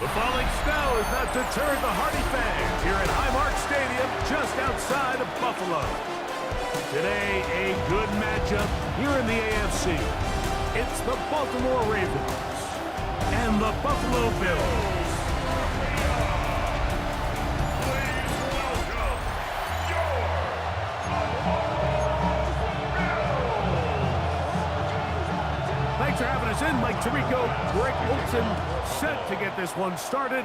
The falling snow has not deterred the hardy fans here at Highmark Stadium just outside of Buffalo. Today, a good matchup here in the AFC. It's the Baltimore Ravens and the Buffalo Bills. Thanks for having us in. Mike Tirico, Greg Olson, set to get this one started.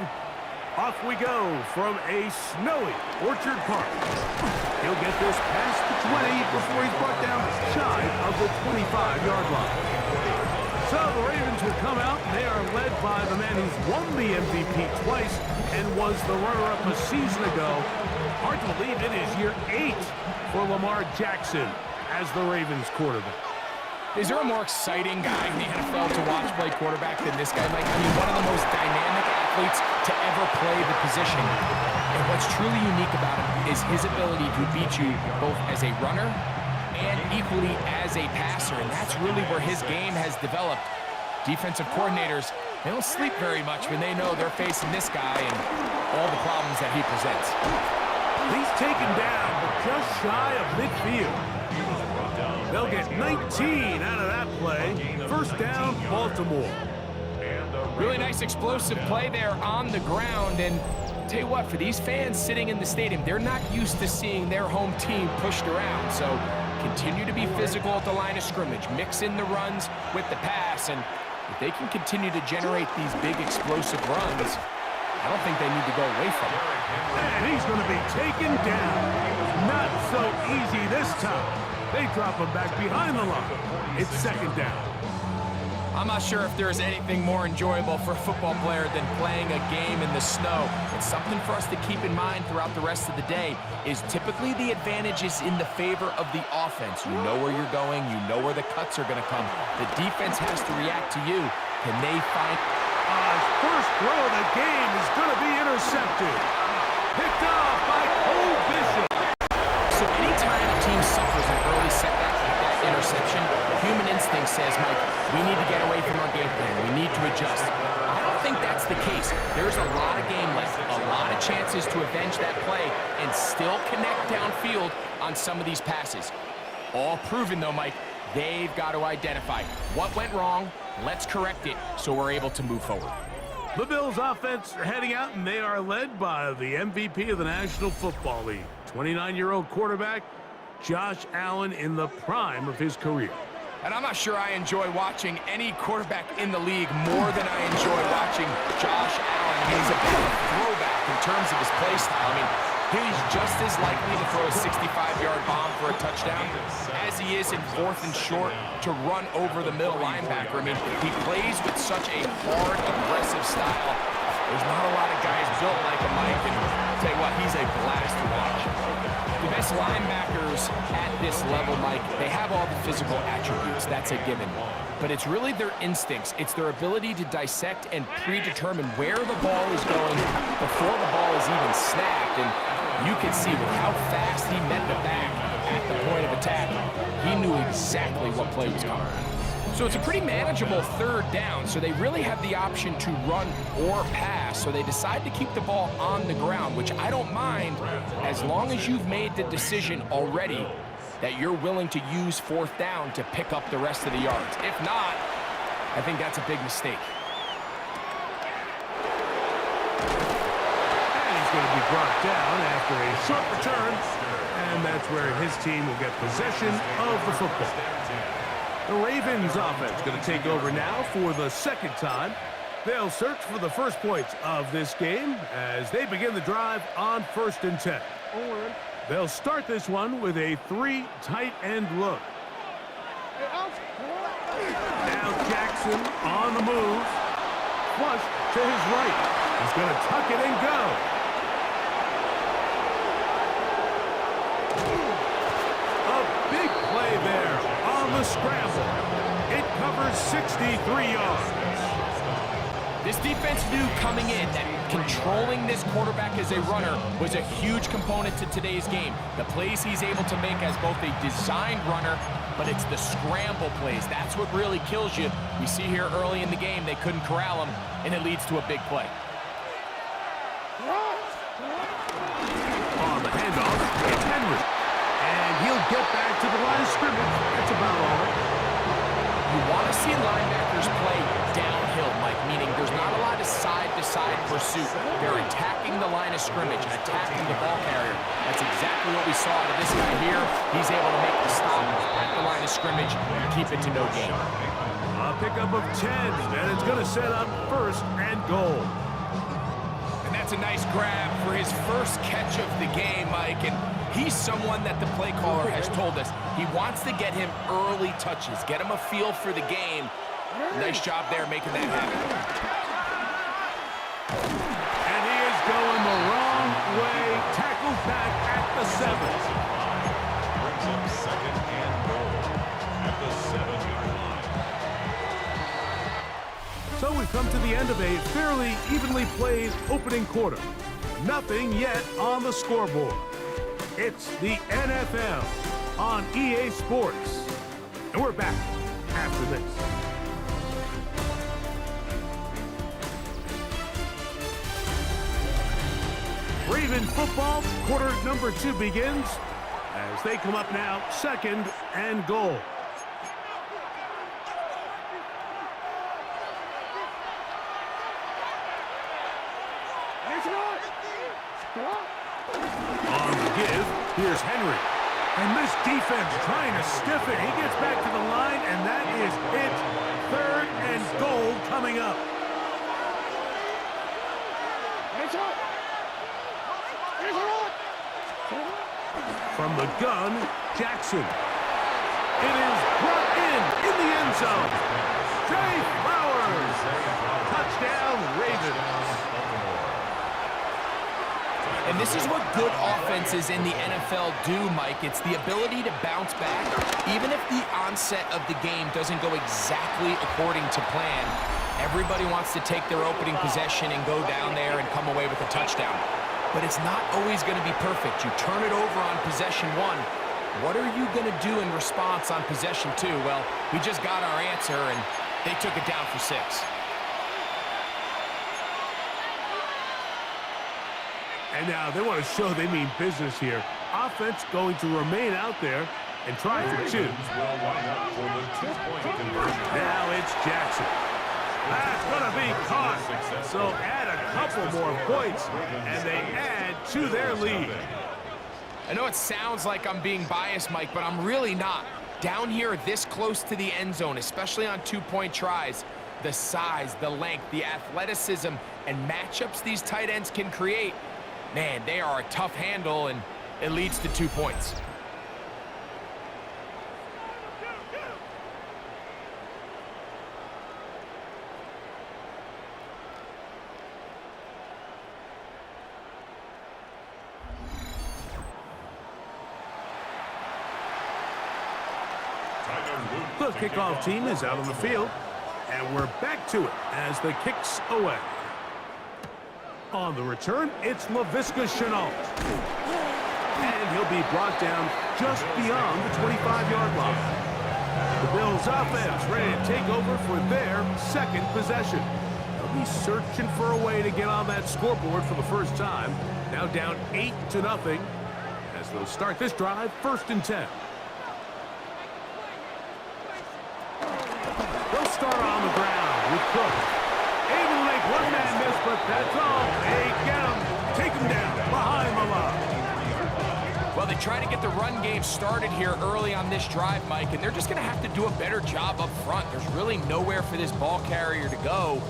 Off we go from a snowy Orchard Park. He'll get this past the 20 before he's brought down shy of the 25-yard line. So the Ravens will come out, and they are led by the man who's won the MVP twice and was the runner-up a season ago. Hard to believe it is year 8 for Lamar Jackson as the Ravens quarterback. Is there a more exciting guy in the NFL to watch play quarterback than this guy? Like, I mean, one of the most dynamic athletes to ever play the position. And what's truly unique about him is his ability to beat you both as a runner and equally as a passer. And that's really where his game has developed. Defensive coordinators, they don't sleep very much when they know they're facing this guy and all the problems that he presents. He's taken down, but just shy of midfield. They'll get 19 out of that play. First down, Baltimore. Really nice explosive play there on the ground. And tell you what, for these fans sitting in the stadium, they're not used to seeing their home team pushed around. So continue to be physical at the line of scrimmage. Mix in the runs with the pass. And if they can continue to generate these big explosive runs, I don't think they need to go away from it. And he's going to be taken down. Not so easy this time. They drop him back behind the line. It's second down. I'm not sure if there's anything more enjoyable for a football player than playing a game in the snow. It's something for us to keep in mind throughout the rest of the day is typically the advantage is in the favor of the offense. You know where you're going. You know where the cuts are going to come. The defense has to react to you. Can they find... First throw of the game is going to be intercepted. Picked off by Cole Bishop. So anytime a team suffers an early setback like that interception, human instinct says, Mike, we need to get away from our game plan. We need to adjust. I don't think that's the case. There's a lot of game left, a lot of chances to avenge that play and still connect downfield on some of these passes. All proven, though, Mike, they've got to identify what went wrong, let's correct it so we're able to move forward. The Bills offense are heading out, and they are led by the MVP of the National Football League, 29-year-old quarterback Josh Allen in the prime of his career. And I'm not sure I enjoy watching any quarterback in the league more than I enjoy watching Josh Allen. He's a bit of a throwback in terms of his play style. I mean, he's just as likely to throw a 65-yard bomb for a touchdown as he is in 4th and short to run over the middle linebacker. I mean, he plays with such a hard, aggressive style. There's not a lot of guys built like him, Mike, and I'll tell you what, he's a blast to watch. The best linebackers at this level, Mike, they have all the physical attributes. That's a given. But it's really their instincts. It's their ability to dissect and predetermine where the ball is going before the ball is even snapped. And you can see with how fast he met the back at the point of attack, he knew exactly what play was coming. So it's a pretty manageable third down, so they really have the option to run or pass, so they decide to keep the ball on the ground, which I don't mind as long as you've made the decision already that you're willing to use 4th down to pick up the rest of the yards. If not, I think that's a big mistake. And he's going to be brought down after a short return, and that's where his team will get possession of the football. The Ravens offense going to take over now for the second time. They'll search for the first points of this game as they begin the drive on 1st and 10. They'll start this one with a 3 tight end look. Now Jackson on the move. Flush to his right. He's going to tuck it and go. A big play there on the scramble. It covers 63 yards. This defense knew coming in that controlling this quarterback as a runner was a huge component to today's game. The plays he's able to make as both a designed runner, but it's the scramble plays. That's what really kills you. We see here early in the game they couldn't corral him, and it leads to a big play. get back to the line of scrimmage. That's about all. You want to see linebackers play downhill, Mike, meaning there's not a lot of side-to-side pursuit. They're attacking the line of scrimmage and attacking the ball carrier. That's exactly what we saw out of this guy here. He's able to make the stop at the line of scrimmage and keep it to no gain. A pickup of 10, and it's going to set up first and goal. And that's a nice grab for his first catch of the game, Mike. And he's someone that the play caller has told us he wants to get him early touches, get him a feel for the game. Nice job there making that happen. And he is going the wrong way. Tackled back at the 7. Brings up second and goal at the 7-yard line. So we've come to the end of a fairly evenly played opening quarter. Nothing yet on the scoreboard. It's the NFL on EA Sports. And we're back after this. Raven football, quarter number 2 begins as they come up now, second and goal. On the give, here's Henry. And this defense trying to stiff it. He gets back to the line, and that is it. Third and goal coming up. From the gun, Jackson. It is brought in the end zone. Jay Flowers. Touchdown, Ravens. And this is what good offenses in the NFL do, Mike. It's the ability to bounce back. Even if the onset of the game doesn't go exactly according to plan, everybody wants to take their opening possession and go down there and come away with a touchdown. But it's not always going to be perfect. You turn it over on possession 1. What are you going to do in response on possession 2? Well, we just got our answer, and they took it down for 6. And now they want to show they mean business here. Offense going to remain out there and try for 2. Will line up for the 2-point conversion. Now it's Jackson. That's going to be caught. So add a couple more points, and they add to their lead. I know it sounds like I'm being biased, Mike, but I'm really not. Down here this close to the end zone, especially on 2-point tries, the size, the length, the athleticism, and matchups these tight ends can create, man, they are a tough handle, and it leads to 2 points. The kickoff team is out on the field, and we're back to it as the kick's away. On the return, it's Laviska Shenault. And he'll be brought down just beyond the 25-yard line. The Bills offense ready to take over for their second possession. They'll be searching for a way to get on that scoreboard for the first time. Now down 8-0 as they'll start this drive first and 10. They'll start on the ground with Cook. Able to make one man miss, but that's all. They get him, take him down behind the line. Well, they try to get the run game started here early on this drive, Mike, and they're just going to have to do a better job up front. There's really nowhere for this ball carrier to go.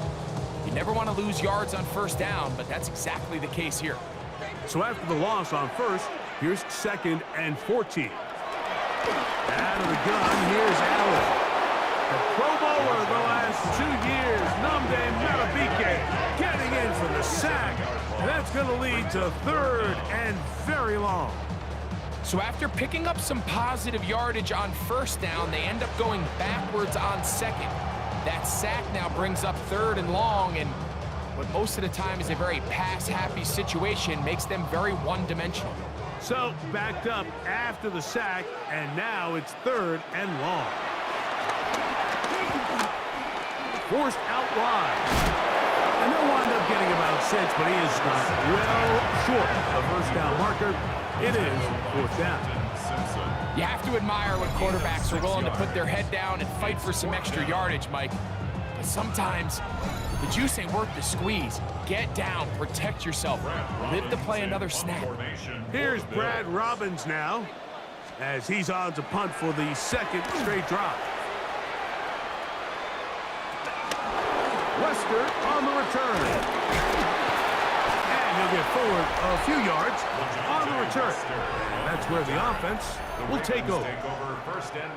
You never want to lose yards on first down, but that's exactly the case here. So after the loss on first, here's second and 14. Out of the gun, here's Allen. The Pro Bowler the last 2 years, Nnamdi Madubuike, getting in for the sack. And that's going to lead to third and very long. So after picking up some positive yardage on first down, they end up going backwards on second. That sack now brings up third and long, and what most of the time is a very pass-happy situation makes them very one-dimensional. So backed up after the sack, and now it's third and long. Forced out wide. And they'll wind up getting about 6, but he is well short of the first down marker. It is fourth down. You have to admire when quarterbacks are willing to put their head down and fight for some extra yardage, Mike. But sometimes the juice ain't worth the squeeze. Get down, protect yourself, live to play another snap. Here's Brad Robbins now, as he's on to punt for the second straight drive. Lester on the return. And he'll get forward a few yards on the return. And that's where the offense will take over.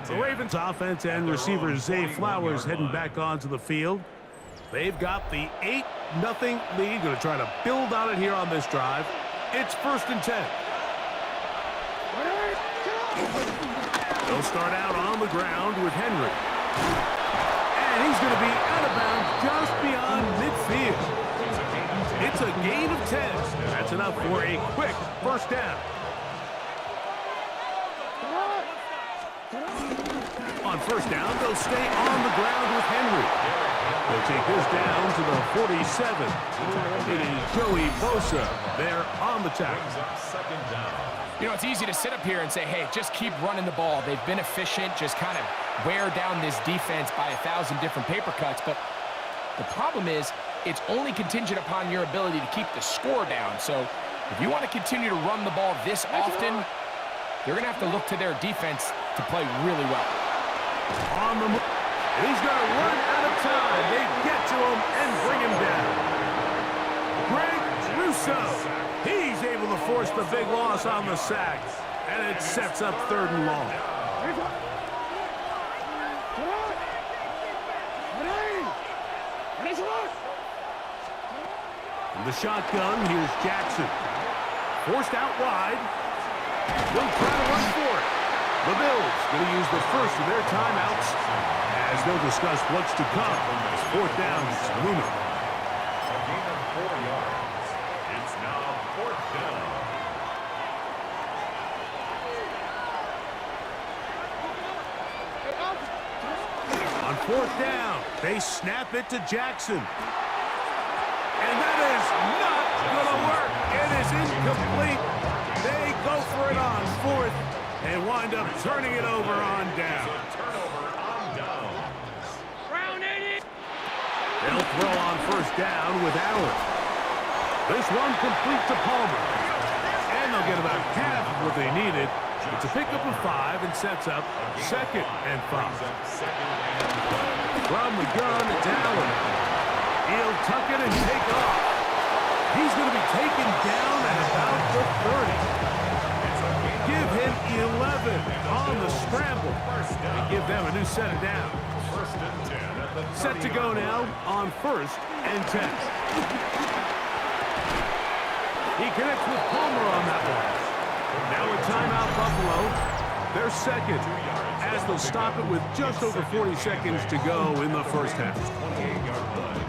The Ravens offense and receiver Zay Flowers heading back onto the field. They've got the 8-0 lead. Going to try to build on it here on this drive. It's 1st and 10. They'll start out on the ground with Henry. And he's going to be out of bounds just beyond midfield. It's a gain of 10. That's enough for a quick first down. On first down, they'll stay on the ground with Henry. They'll take this down to the 47. It is Joey Bosa there on the tackle. You know, it's easy to sit up here and say, hey, just keep running the ball. They've been efficient, just kind of wear down this defense by 1,000 different paper cuts. But the problem is it's only contingent upon your ability to keep the score down. So if you want to continue to run the ball this often, you're going to have to look to their defense to play really well. On the move. He's going to run out of time. They get to him and bring him down. Greg Russo. He's able to force the big loss on the sack. And it sets up 3rd and long. In the shotgun, here's Jackson. Forced out wide. They'll try to run for it. The Bills going to use the first of their timeouts as they'll discuss what's to come. As 4th down is looming. A gain of 4 yards. It's now 4th down. On 4th down, they snap it to Jackson. And that is not going to work. It is incomplete. They go for it on 4th and wind up turning it over on down. Turnover on down. They'll throw on 1st down with Allen. This one complete to Palmer. And they'll get about half of what they needed. It's a pickup of 5 and sets up 2nd and 5. From the gun, it's Allen. He'll tuck it and take off. He's going to be taken down at about the 30. Give him 11 on the scramble. And give them a new set of downs. 1st and 10. Set to go now on 1st and 10. He connects with Palmer on that one. Now a timeout Buffalo. They're 2nd as they'll stop it with just over 40 seconds to go in the first half. 28-yard line.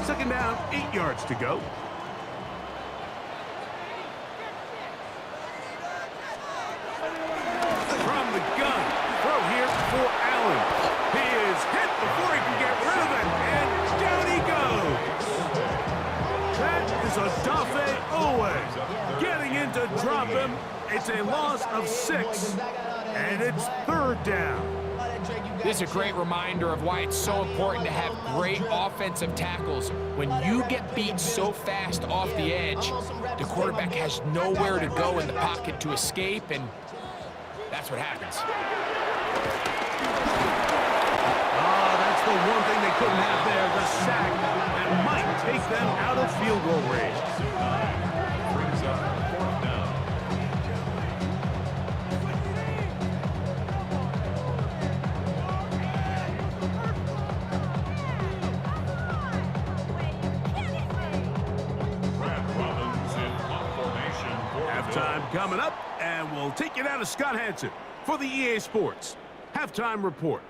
2nd down, 8 yards to go. From the gun, throw here for Allen. He is hit before he can get rid of it, and down he goes. That is a Dafe Owe getting in to drop him. It's a loss of 6, and it's 3rd down. This is a great reminder of why it's so important to have great offensive tackles. When you get beat so fast off the edge, the quarterback has nowhere to go in the pocket to escape, and that's what happens. That's the one thing they couldn't have there, the sack that might take them out of field goal range. Brings up 4th down. Halftime coming up, and we'll take you down to Scott Hanson for the EA Sports Halftime Report.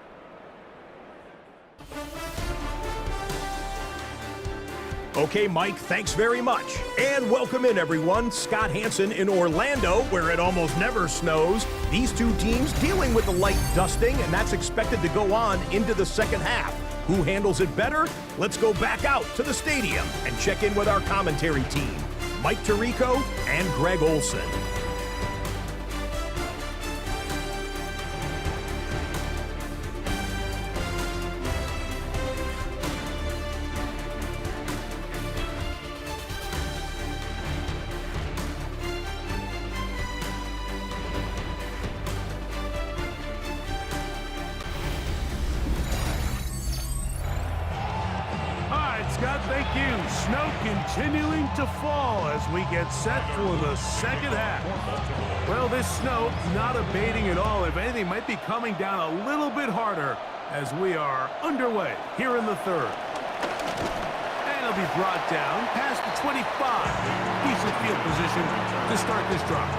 Okay, Mike, thanks very much. And welcome in, everyone. Scott Hanson in Orlando, where it almost never snows. These two teams dealing with a light dusting, and that's expected to go on into the second half. Who handles it better? Let's go back out to the stadium and check in with our commentary team, Mike Tirico and Greg Olson. Scott, thank you. Snow continuing to fall as we get set for the second half. Well, this snow not abating at all. If anything, might be coming down a little bit harder as we are underway here in the third. And it'll be brought down past the 25. Decent field position to start this drive.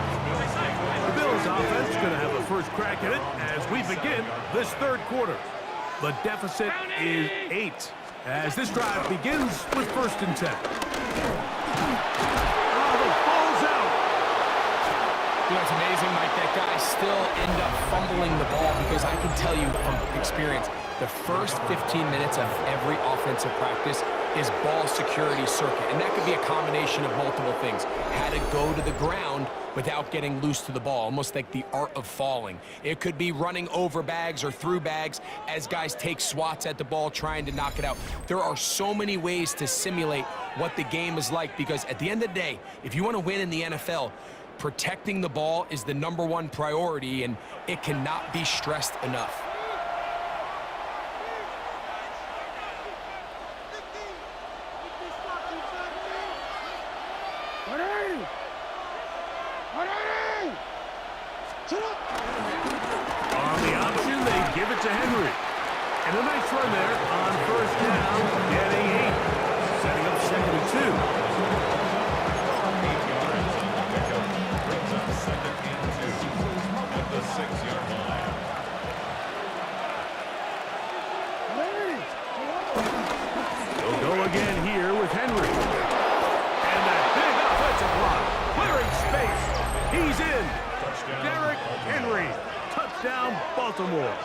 The Bills offense going to have a first crack at it as we begin this third quarter. The deficit is 8 as this drive begins with 1st and 10. Oh, the ball's out. You know, it's amazing, Mike, that guys still end up fumbling the ball because I can tell you from experience, the first 15 minutes of every offensive practice is ball security circuit, and that could be a combination of multiple things. How to go to the ground without getting loose to the ball, almost like the art of falling. It could be running over bags or through bags as guys take swats at the ball trying to knock it out. There are so many ways to simulate what the game is like because at the end of the day, if you want to win in the NFL, protecting the ball is the #1 priority, and it cannot be stressed enough. On the option, they give it to Henry. And a nice run there on 1st down, getting 8. Setting up 2nd and 2. 8 yards on the pickup. Brings up 2nd and 2 at the 6-yard line. They'll go again here with Henry. And that big offensive block. Clearing space. He's in. Derrick Henry. Touchdown, Baltimore.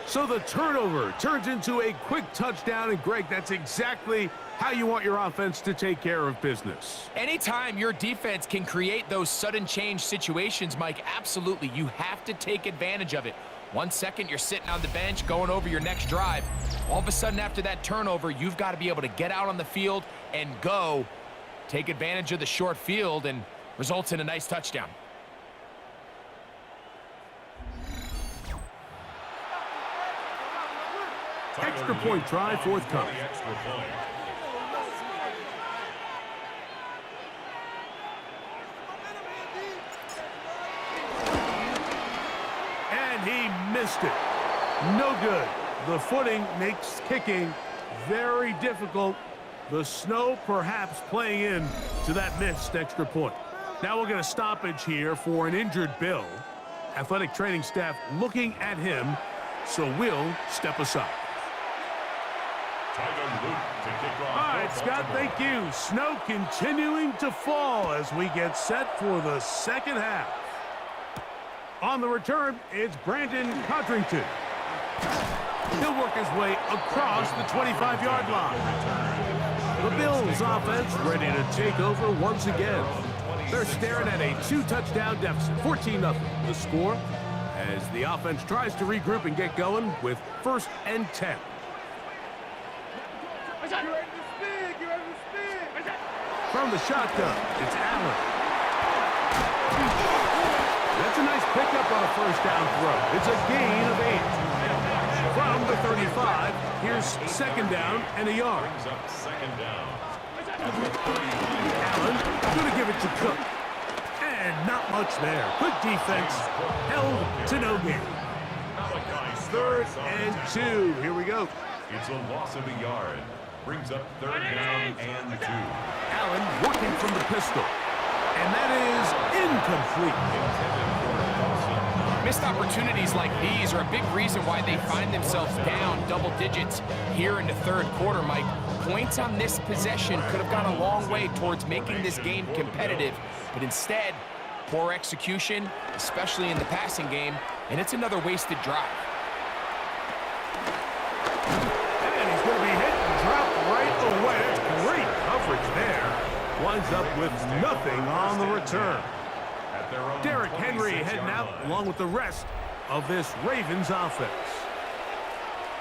So the turnover turns into a quick touchdown, and Greg, that's exactly how you want your offense to take care of business. Anytime your defense can create those sudden change situations, Mike, absolutely, you have to take advantage of it. 1 second, you're sitting on the bench going over your next drive. All of a sudden, after that turnover, you've got to be able to get out on the field and go, take advantage of the short field, and results in a nice touchdown. Extra point try forthcoming. Extra point. And he missed it. No good. The footing makes kicking very difficult. The snow perhaps playing in to that missed extra point. Now we'll get a stoppage here for an injured Bill. Athletic training staff looking at him, so we'll step aside. All right, Scott, thank you. Snow continuing to fall as we get set for the second half. On the return, it's Brandon Codrington. He'll work his way across the 25-yard line. The Bills offense ready to take over once again. They're staring at a 2-touchdown deficit, 14-0. The score as the offense tries to regroup and get going with 1st and 10. From the shotgun, it's Allen. That's a nice pickup on a 1st down throw. It's a gain of 8. From the 35, here's 2nd down and a yard. Allen going to give it to Cook. And not much there. Good defense. Held to no gain. 3rd and 2. Here we go. It's a loss of a yard. Brings up 3rd down and 2. Allen working from the pistol. And that is incomplete. Missed opportunities like these are a big reason why they find themselves down double digits here in the 3rd quarter, Mike. Points on this possession could have gone a long way towards making this game competitive, but instead, poor execution, especially in the passing game, and it's another wasted drive. And he's going to be hit and dropped right away. That's great coverage there. Winds up with nothing on the return. Derrick Henry heading out along with the rest of this Ravens offense.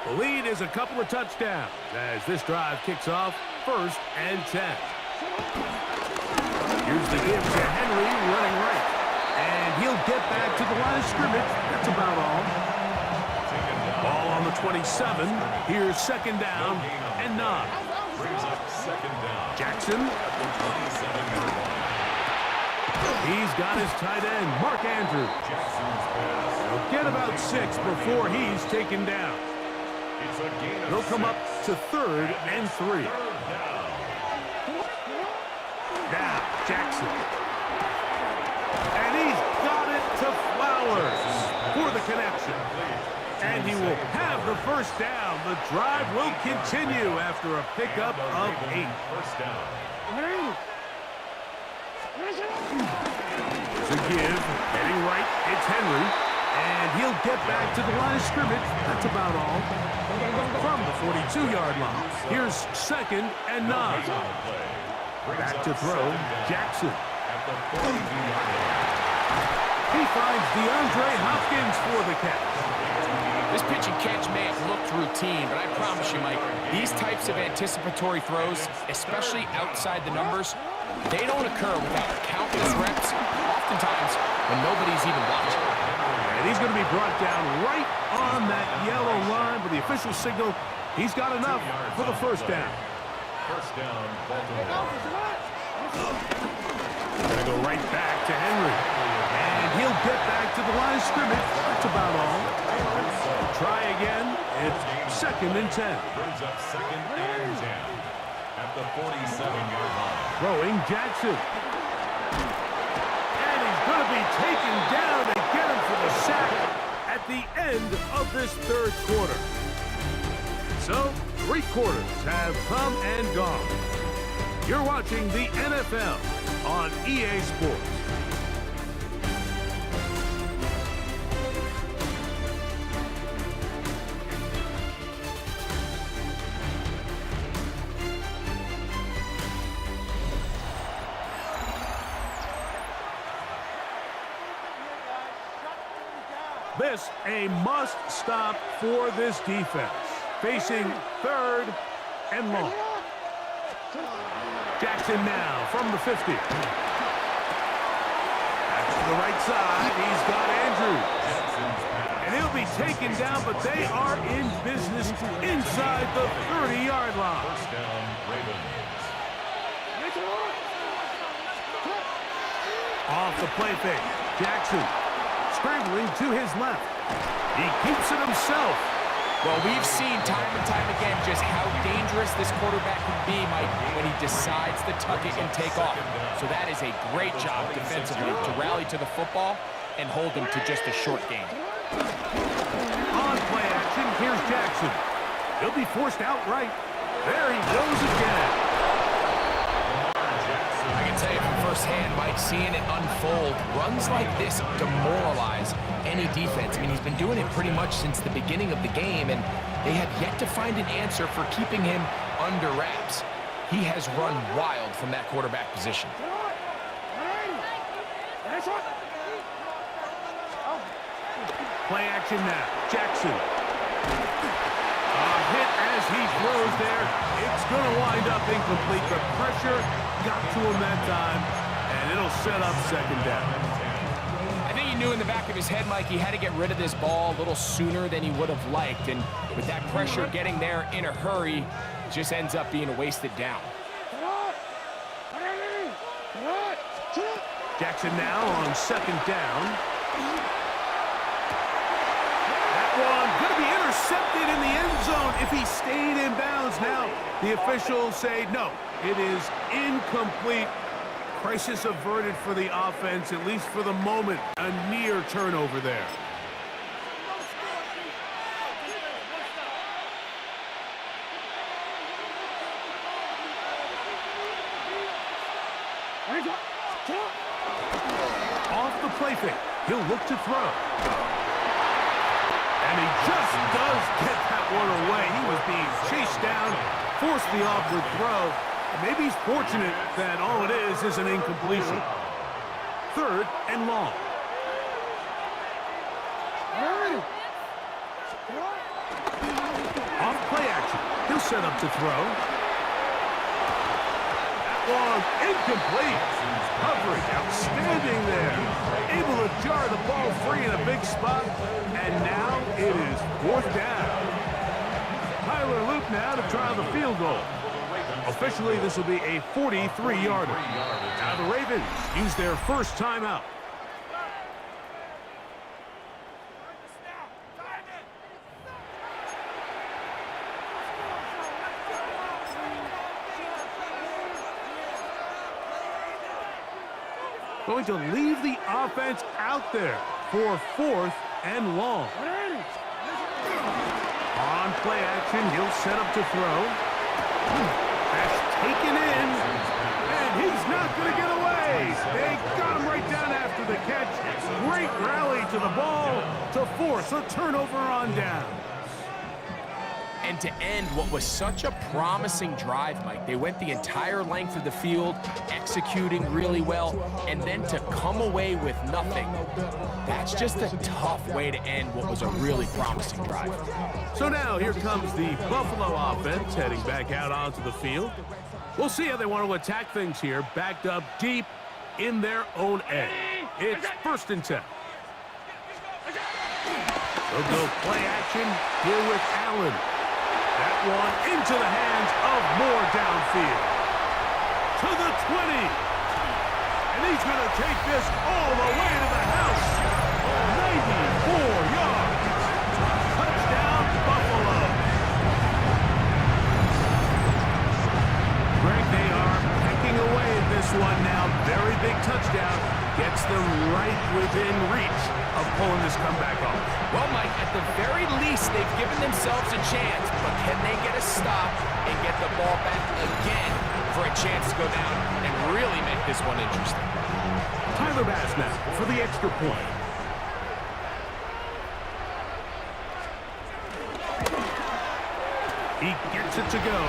The lead is a couple of touchdowns as this drive kicks off 1st and 10. Here's the give to Henry running right. And he'll get back to the line of scrimmage. That's about all. Ball on the 27. Here's second down and 9. Brings up second down. Jackson. At the 27-yard line. He's got his tight end, Mark Andrews. Jackson's pass. He'll get about 6 before he's taken down. It's a gain of He'll come up 6. to 3rd and 3. Third down. Now, Jackson. And he's got it to Flowers for the connection. And he will have the first down. The drive will continue after a pickup of 8. First down. There's a give. Heading right, it's Henry. And he'll get back to the line of scrimmage. That's about all. From the 42-yard line. Here's second and 9. Back to throw, Jackson. At the 42-yard line. He finds DeAndre Hopkins for the catch. This pitch and catch may have looked routine, but I promise you, Mike, these types of anticipatory throws, especially outside the numbers, they don't occur without countless reps, oftentimes when nobody's even watching. And he's going to be brought down right on that yellow line, but the official signal, he's got enough for the first down. First down, Baltimore. Going to go right back to Henry. And he'll get back to the line of scrimmage. That's about all. Try again. It's second and 10. Brings up second and 10. At the 47-yard line. Throwing Jackson. And he's going to be taken down. They get him for the sack at the end of this third quarter. So, 3 quarters have come and gone. You're watching the NFL on EA Sports. This a must-stop for this defense. Facing 3rd and long. Jackson now from the 50. Back to the right side. He's got Andrews. And he'll be taken down, but they are in business inside the 30-yard line. First down, Ravens. Off the play fake. Jackson scrambling to his left. He keeps it himself. Well, we've seen time and time again just how dangerous this quarterback can be, Mike, when he decides to tuck it and take off. So that is a great job defensively to rally to the football and hold him to just a short game. On play action, here's Jackson. He'll be forced outright. There he goes again. I can tell you from firsthand, Mike, seeing it unfold, runs like this demoralize any defense. I mean, he's been doing it pretty much since the beginning of the game, and they have yet to find an answer for keeping him under wraps. He has run wild from that quarterback position. Play action now. Jackson. A hit as he throws there. It's going to wind up incomplete. The pressure got to him that time, and it'll set up second down. I think he knew in the back of his head, Mike, he had to get rid of this ball a little sooner than he would have liked, and with that pressure getting there in a hurry, it just ends up being a wasted down. Jackson now on second down. That one going to be intercepted in the end zone if he stayed in bounds. Now the officials say no, it is incomplete. Crisis averted for the offense, at least for the moment. A near turnover there. Off the play fake. He'll look to throw. And he just does get that one away. He was being chased down, forced the awkward throw. Maybe he's fortunate that all it is an incompletion. 3rd and long. Off play action. He'll set up to throw. That one incomplete. Coverage outstanding there. Able to jar the ball free in a big spot. And now it is 4th down. Tyler Luke now to try the field goal. Officially, this will be a 43-yarder. Now the Ravens use their first timeout. Going to leave the offense out there for 4th and long. On play action, he'll set up to throw. That's taken in, and he's not going to get away. They got him right down after the catch. Great rally to the ball to force a turnover on down. And to end what was such a promising drive, Mike, they went the entire length of the field, executing really well, and then to come away with nothing. That's just a tough way to end what was a really promising drive. So now here comes the Buffalo offense heading back out onto the field. We'll see how they want to attack things here, backed up deep in their own end. It's 1st and 10. They'll go play action here with Allen. That one into the hands of Moore downfield. To the 20. And he's going to take this all the way to the house. 94 yards. Touchdown, Buffalo. Greg, they are pecking away at this one now. Very big touchdown. Gets them right within reach of pulling this comeback off. Well, Mike, at the very least, they've given themselves a chance, but can they get a stop and get the ball back again for a chance to go down and really make this one interesting? Tyler Bass now for the extra point. He gets it to go,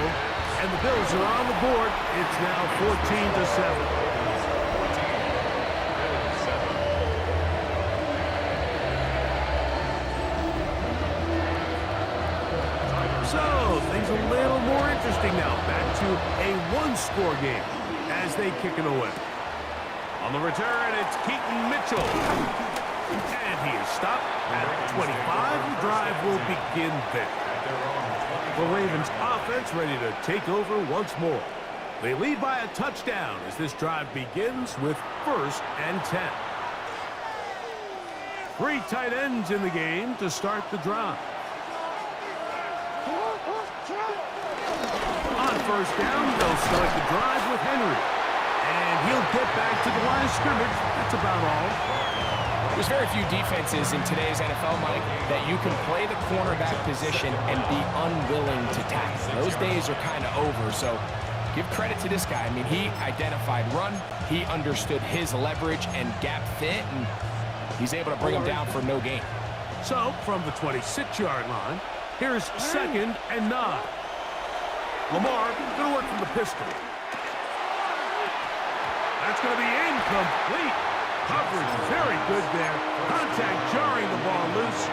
and the Bills are on the board. It's now 14-7. So, things a little more interesting now. Back to a one-score game as they kick it away. On the return, it's Keaton Mitchell. And he is stopped at 25. The drive will begin there. The Ravens offense ready to take over once more. They lead by a touchdown as this drive begins with 1st and 10. 3 tight ends in the game to start the drive. On 1st down, they'll start the drive with Henry. And he'll get back to the line of scrimmage. That's about all. There's very few defenses in today's NFL, Mike, that you can play the cornerback position and be unwilling to tackle. Those days are kind of over, so give credit to this guy. I mean, he identified run, he understood his leverage and gap fit, and he's able to bring him down for no gain. So, from the 26-yard line, here's 2nd and 9. Lamar going to work from the pistol. That's going to be incomplete. Coverage very good there. Contact jarring the ball loose.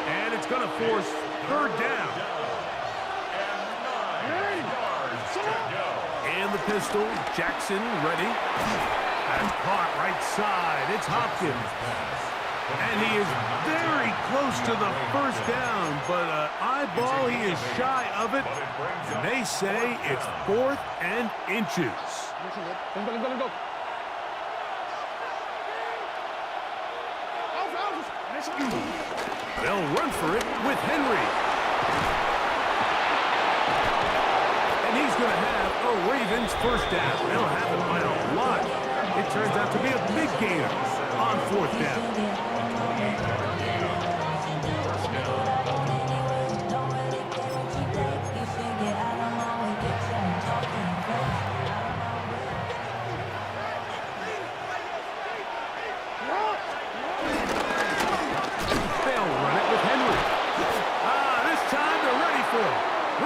And it's going to force 3rd down. And the pistol, Jackson ready. And caught right side. It's Hopkins. And he is very close to the 1st down, but eyeball, he is shy of it. And they say it's 4th and inches. They'll run for it with Henry. And he's going to have a Ravens 1st down. They'll have it by a lot. It turns out to be a big gainer on 4th down.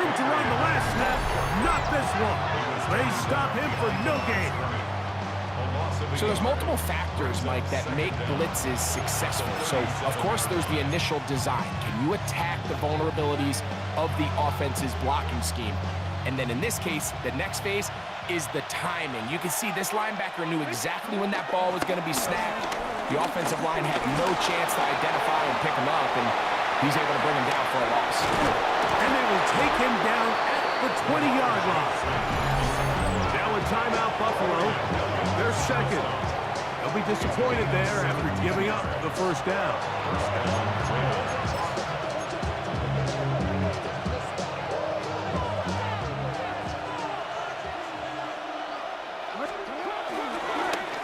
To run the last snap, not this one. They stop him for no gain. So there's multiple factors, Mike, that make blitzes successful. So, of course, there's the initial design. Can you attack the vulnerabilities of the offense's blocking scheme? And then in this case, the next phase, is the timing. You can see this linebacker knew exactly when that ball was going to be snapped. The offensive line had no chance to identify and pick him up, and he's able to bring him down for a loss. And they will take him down at the 20-yard line. Now a timeout, Buffalo. They're second. They'll be disappointed there after giving up the first down.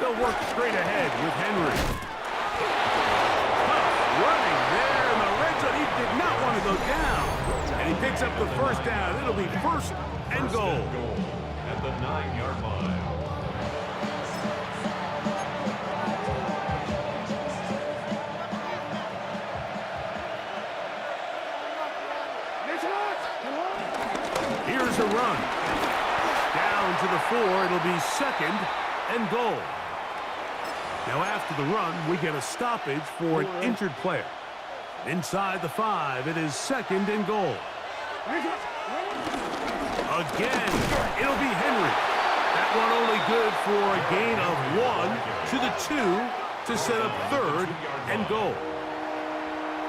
They'll work straight ahead with Henry. Running there in the red zone. He did not want to go down. And he picks up the first down. It'll be first and goal. At the 9-yard line. Here's a run. Down to the 4. It'll be second and goal. Now after the run, we get a stoppage for an injured player. Inside the 5, it is second and goal. Again, it'll be Henry. That one only good for a gain of 1 to the 2 to set up third and goal.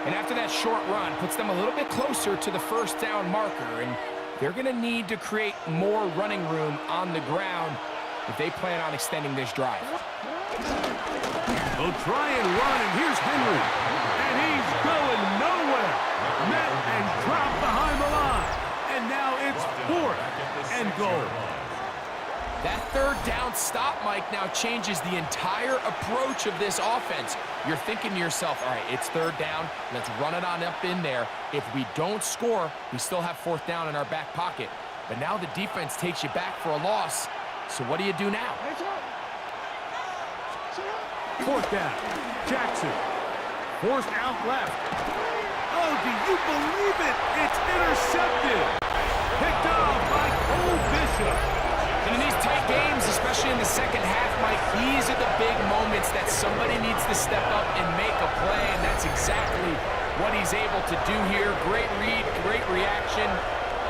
And after that short run, puts them a little bit closer to the first down marker, and they're going to need to create more running room on the ground if they plan on extending this drive. They'll try and run, and here's Henry. And he's going nowhere. Met and dropped behind the line. And now it's fourth and goal. That third down stop, Mike, now changes the entire approach of this offense. You're thinking to yourself, all right, it's third down. Let's run it on up in there. If we don't score, we still have fourth down in our back pocket. But now the defense takes you back for a loss. So what do you do now? Fourth down. Jackson. Forced out left. Oh, do you believe it? It's intercepted. Picked off by Cole Bishop. And in these tight games, especially in the second half, Mike, these are the big moments that somebody needs to step up and make a play, and that's exactly what he's able to do here. Great read, great reaction.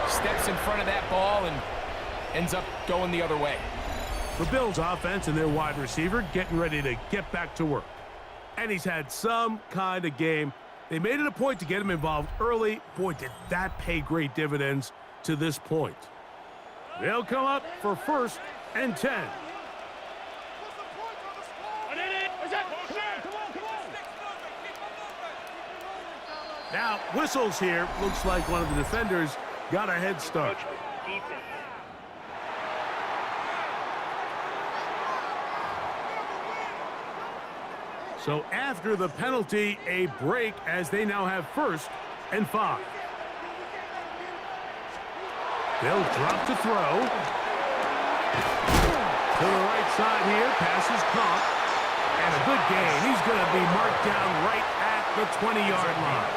Steps in front of that ball and ends up going the other way. The Bills offense and their wide receiver getting ready to get back to work. And he's had some kind of game. They made it a point to get him involved early. Boy, did that pay great dividends to this point. They'll come up for first and 10. Now, whistles here. Looks like one of the defenders got a head start. So after the penalty, a break as they now have first and 5. They'll drop to throw. To the right side here, pass is caught. And a good gain. He's going to be marked down right at the 20-yard line.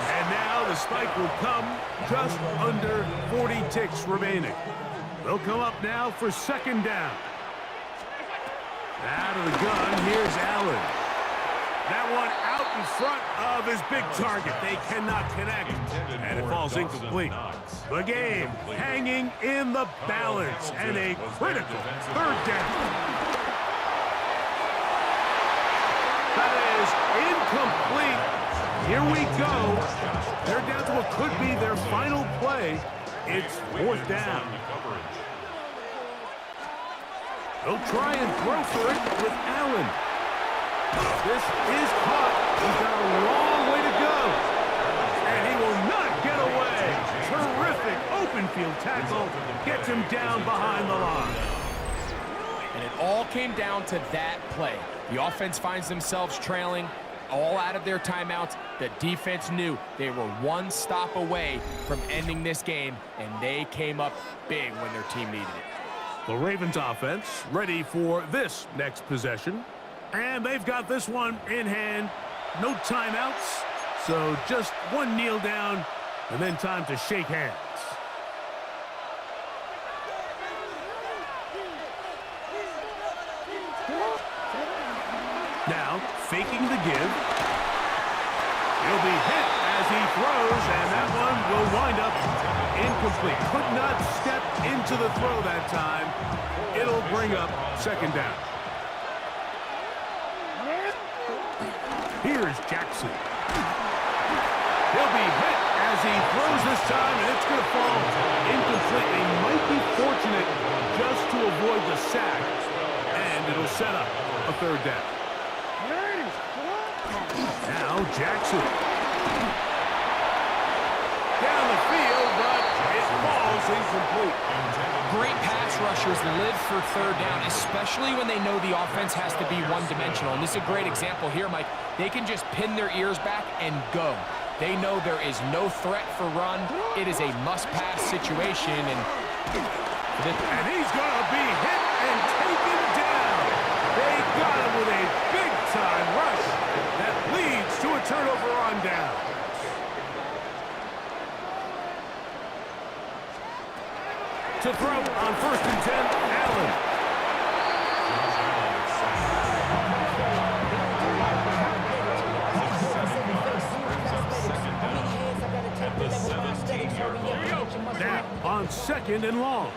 And now the spike will come just under 40 ticks remaining. They'll come up now for second down. Out of the gun, here's Allen. That one out in front of his big target. They cannot connect, and it falls incomplete. The game hanging in the balance, and a critical third down. That is incomplete. Here we go. They're down to what could be their final play. It's fourth down. They'll try and throw for it with Allen. This is caught. He's got a long way to go. And he will not get away. Terrific open field tackle. Gets him down behind the line. And it all came down to that play. The offense finds themselves trailing, all out of their timeouts. The defense knew they were one stop away from ending this game, and they came up big when their team needed it. The Ravens offense ready for this next possession. And they've got this one in hand. No timeouts. So just one kneel down and then time to shake hands. Now faking the give. He'll be hit as he throws, and that one will wind up incomplete. incomplete. Could not step into the throw that time. It'll bring up second down. Here's Jackson. He'll be hit as he throws this time, and it's going to fall incomplete. They might be fortunate just to avoid the sack, and it'll set up a third down. Now Jackson. Down the field, but it falls incomplete. Great pass rushers live for third down, especially when they know the offense has to be one-dimensional. And this is a great example here, Mike. They can just pin their ears back and go. They know there is no threat for run. It is a must-pass situation. And he's going to be hit and taken down. They got him with a big-time rush that leads to a turnover on down. To throw on 1st and 10, Allen. Now on 2nd and long.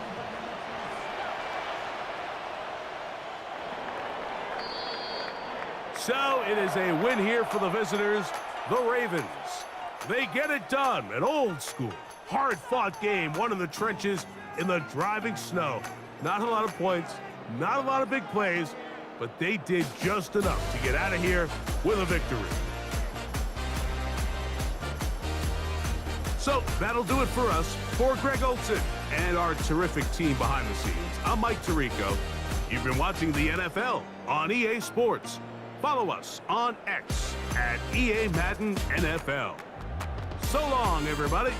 So it is a win here for the visitors, the Ravens. They get it done, an old school, hard-fought game, won in the trenches in the driving snow. Not a lot of points, not a lot of big plays, but they did just enough to get out of here with a victory. So that'll do it for us. For Greg Olson and our terrific team behind the scenes, I'm Mike Tirico. You've been watching the NFL on EA Sports. Follow us on X at EA Madden NFL. So long, everybody.